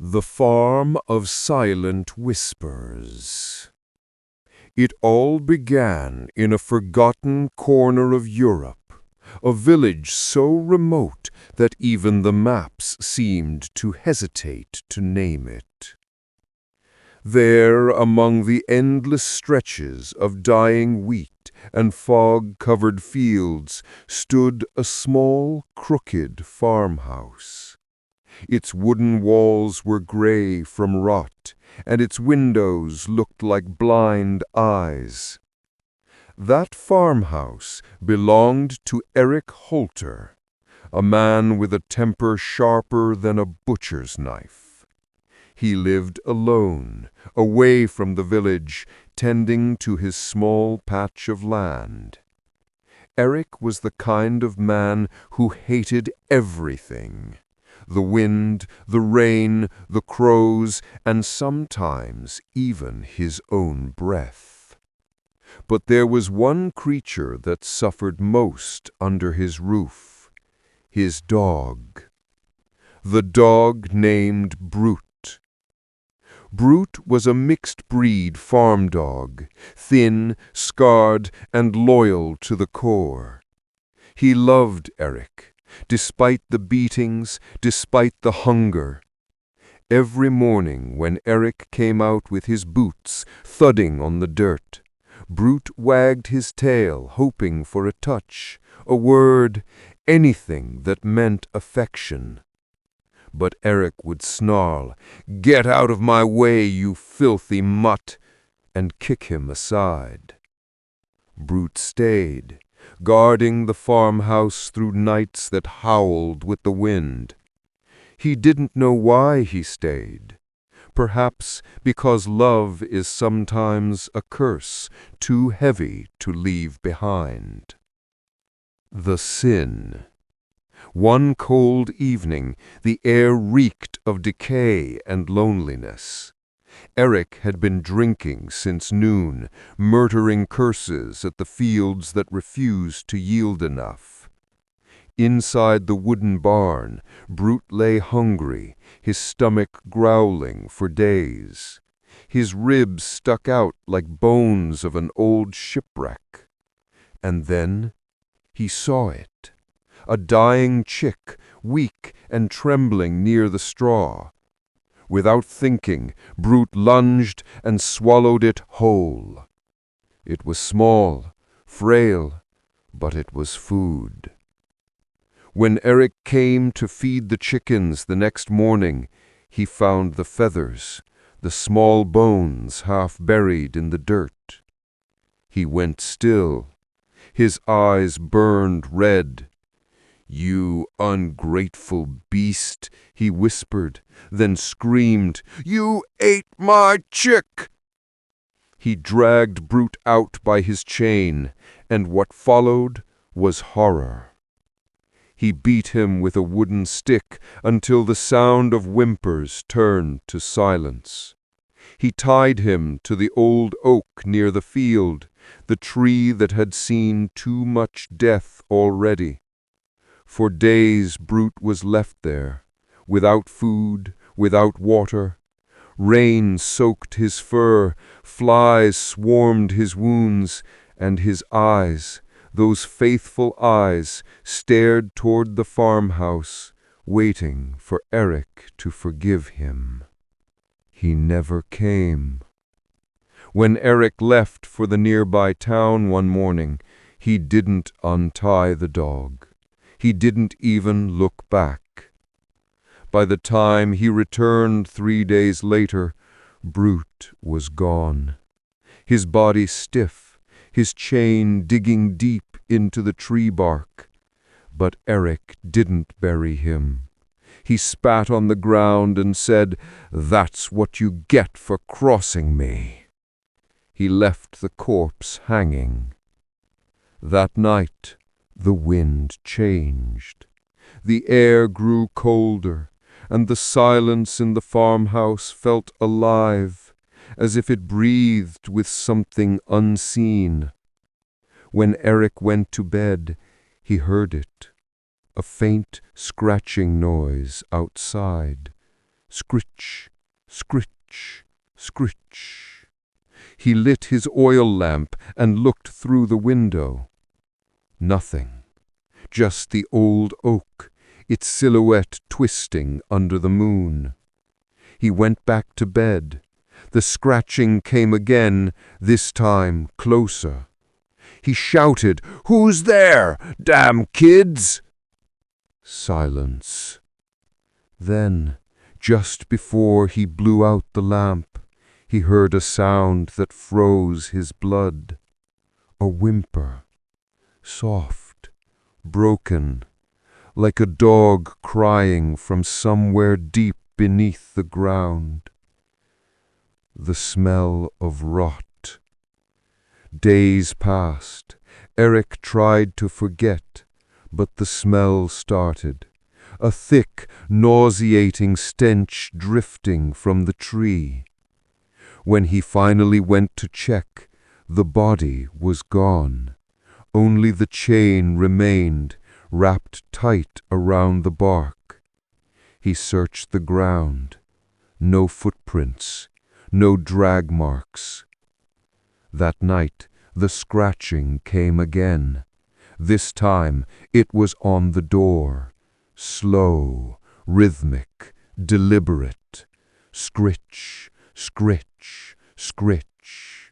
The Farm of Silent Whispers. It all began in a forgotten corner of Europe, a village so remote that even the maps seemed to hesitate to name it. There, among the endless stretches of dying wheat and fog-covered fields, stood a small, crooked farmhouse. Its wooden walls were gray from rot, and its windows looked like blind eyes. That farmhouse belonged to Eric Holter, a man with a temper sharper than a butcher's knife. He lived alone, away from the village, tending to his small patch of land. Eric was the kind of man who hated everything: the wind, the rain, the crows, and sometimes even his own breath. But there was one creature that suffered most under his roof: his dog. The dog named Brute. Brute was a mixed-breed farm dog, thin, scarred, and loyal to the core. He loved Eric, despite the beatings, despite the hunger. Every morning when Eric came out with his boots thudding on the dirt, Brute wagged his tail, hoping for a touch, a word, anything that meant affection. But Eric would snarl, "Get out of my way, you filthy mutt," and kick him aside. Brute stayed, guarding the farmhouse through nights that howled with the wind. He didn't know why he stayed. Perhaps because love is sometimes a curse too heavy to leave behind. The sin. One cold evening, the air reeked of decay and loneliness. Eric had been drinking since noon, murdering curses at the fields that refused to yield enough. Inside the wooden barn, Brute lay hungry, his stomach growling for days. His ribs stuck out like bones of an old shipwreck. And then he saw it. A dying chick, weak and trembling near the straw. Without thinking, Brute lunged and swallowed it whole. It was small, frail, but it was food. When Eric came to feed the chickens the next morning, he found the feathers, the small bones half buried in the dirt. He went still. His eyes burned red. "You ungrateful beast," he whispered, then screamed, "You ate my chick!" He dragged Brute out by his chain, and what followed was horror. He beat him with a wooden stick until the sound of whimpers turned to silence. He tied him to the old oak near the field, the tree that had seen too much death already. For days Brute was left there, without food, without water. Rain soaked his fur, flies swarmed his wounds, and his eyes, those faithful eyes, stared toward the farmhouse, waiting for Eric to forgive him. He never came. When Eric left for the nearby town one morning, he didn't untie the dog. He didn't even look back. By the time he returned 3 days later, Brute was gone. His body stiff, his chain digging deep into the tree bark. But Eric didn't bury him. He spat on the ground and said, "That's what you get for crossing me." He left the corpse hanging. That night, the wind changed. The air grew colder, and the silence in the farmhouse felt alive, as if it breathed with something unseen. When Eric went to bed, he heard it, a faint scratching noise outside, Scritch, scritch, scritch. He lit his oil lamp and looked through the window. Nothing. Just the old oak, its silhouette twisting under the moon. He went back to bed. The scratching came again, this time closer. He shouted, "Who's there? Damn kids!" Silence. Then, just before he blew out the lamp, he heard a sound that froze his blood. A whimper, soft, broken, like a dog crying from somewhere deep beneath the ground. The smell of rot. Days passed. Eric tried to forget, but the smell started. A thick, nauseating stench drifting from the tree. When he finally went to check, the body was gone. Only the chain remained, wrapped tight around the bark. He searched the ground. No footprints, no drag marks. That night, the scratching came again. This time, it was on the door. Slow, rhythmic, deliberate. Scritch, scritch, scritch.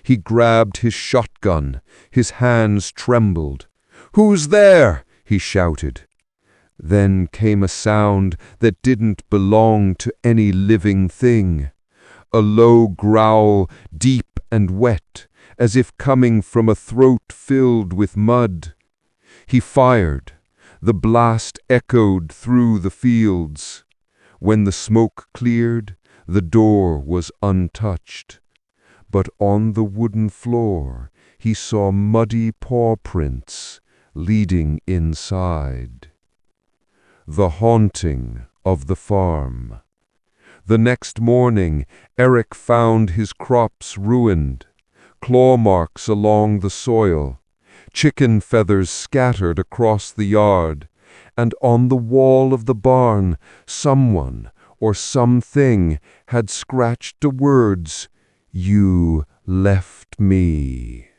He grabbed his shotgun. His hands trembled. "Who's there?" he shouted. Then came a sound that didn't belong to any living thing. A low growl, deep and wet, as if coming from a throat filled with mud. He fired. The blast echoed through the fields. When the smoke cleared, the door was untouched. But on the wooden floor, he saw muddy paw prints leading inside. The haunting of the farm. The next morning, Eric found his crops ruined, claw marks along the soil, chicken feathers scattered across the yard, and on the wall of the barn, someone or something had scratched the words, "You left me."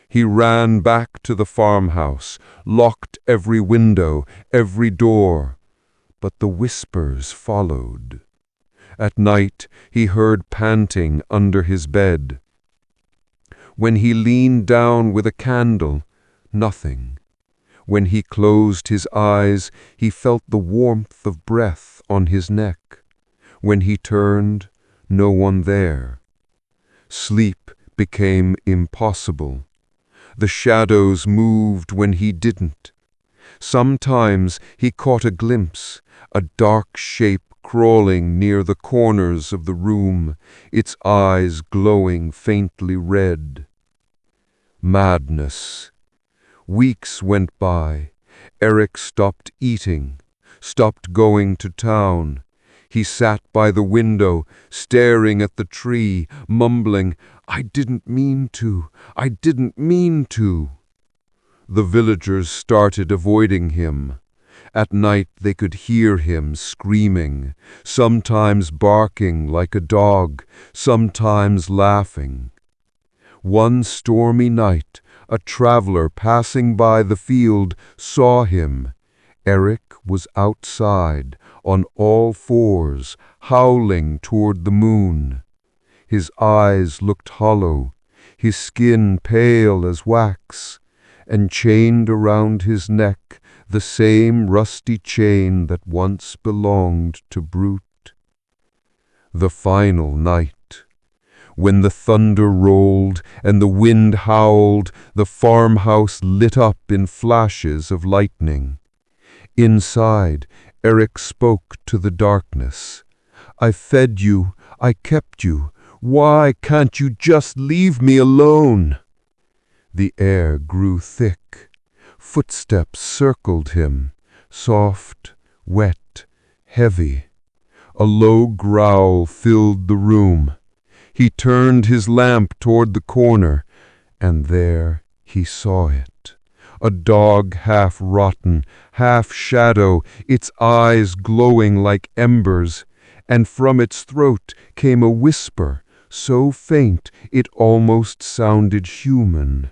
He ran back to the farmhouse, locked every window, every door, but the whispers followed. At night, he heard panting under his bed. When he leaned down with a candle, nothing. When he closed his eyes, he felt the warmth of breath on his neck. When he turned, no one there. Sleep became impossible. The shadows moved when he didn't. Sometimes he caught a glimpse, a dark shape crawling near the corners of the room, its eyes glowing faintly red. Madness. Weeks went by. Eric stopped eating, stopped going to town. He sat by the window, staring at the tree, mumbling, "I didn't mean to. I didn't mean to." The villagers started avoiding him. At night they could hear him screaming, sometimes barking like a dog, sometimes laughing. One stormy night, a traveler passing by the field saw him. Eric was outside, on all fours, howling toward the moon. His eyes looked hollow, his skin pale as wax, and chained around his neck the same rusty chain that once belonged to Brute. The final night. When the thunder rolled and the wind howled, the farmhouse lit up in flashes of lightning. Inside, Eric spoke to the darkness. "I fed you, I kept you. Why can't you just leave me alone?" The air grew thick. Footsteps circled him, soft, wet, heavy. A low growl filled the room. He turned his lamp toward the corner, and there he saw it. a dog half rotten, half shadow, its eyes glowing like embers, and from its throat came a whisper, so faint it almost sounded human.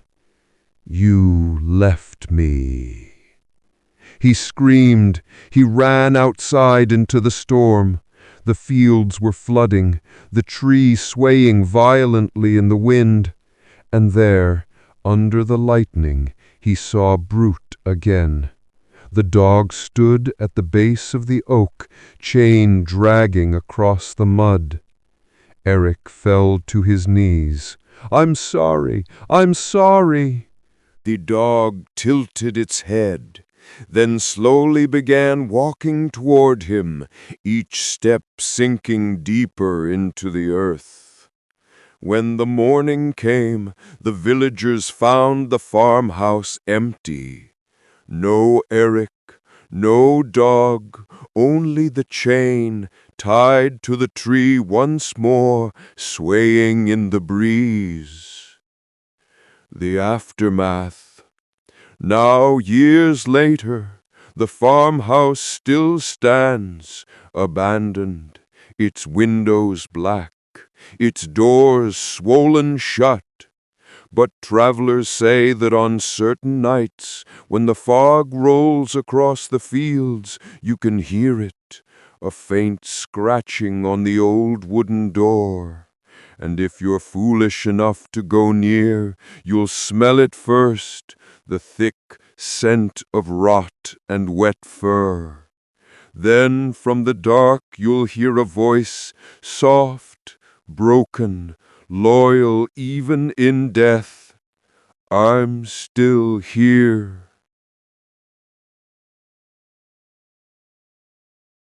"You left me." He screamed. He ran outside into the storm. The fields were flooding, the tree swaying violently in the wind. And there, under the lightning, he saw Brute again. The dog stood at the base of the oak, chain dragging across the mud. Eric fell to his knees. "I'm sorry, I'm sorry." The dog tilted its head, then slowly began walking toward him, each step sinking deeper into the earth. When the morning came, the villagers found the farmhouse empty. No Eric, no dog, only the chain, tied to the tree once more, swaying in the breeze. The aftermath. Now, years later, the farmhouse still stands, abandoned, its windows black, its doors swollen shut. But travelers say that on certain nights, when the fog rolls across the fields, you can hear it, a faint scratching on the old wooden door. And if you're foolish enough to go near, you'll smell it first, the thick scent of rot and wet fur. Then from the dark you'll hear a voice, soft, broken, loyal even in death. "I'm still here."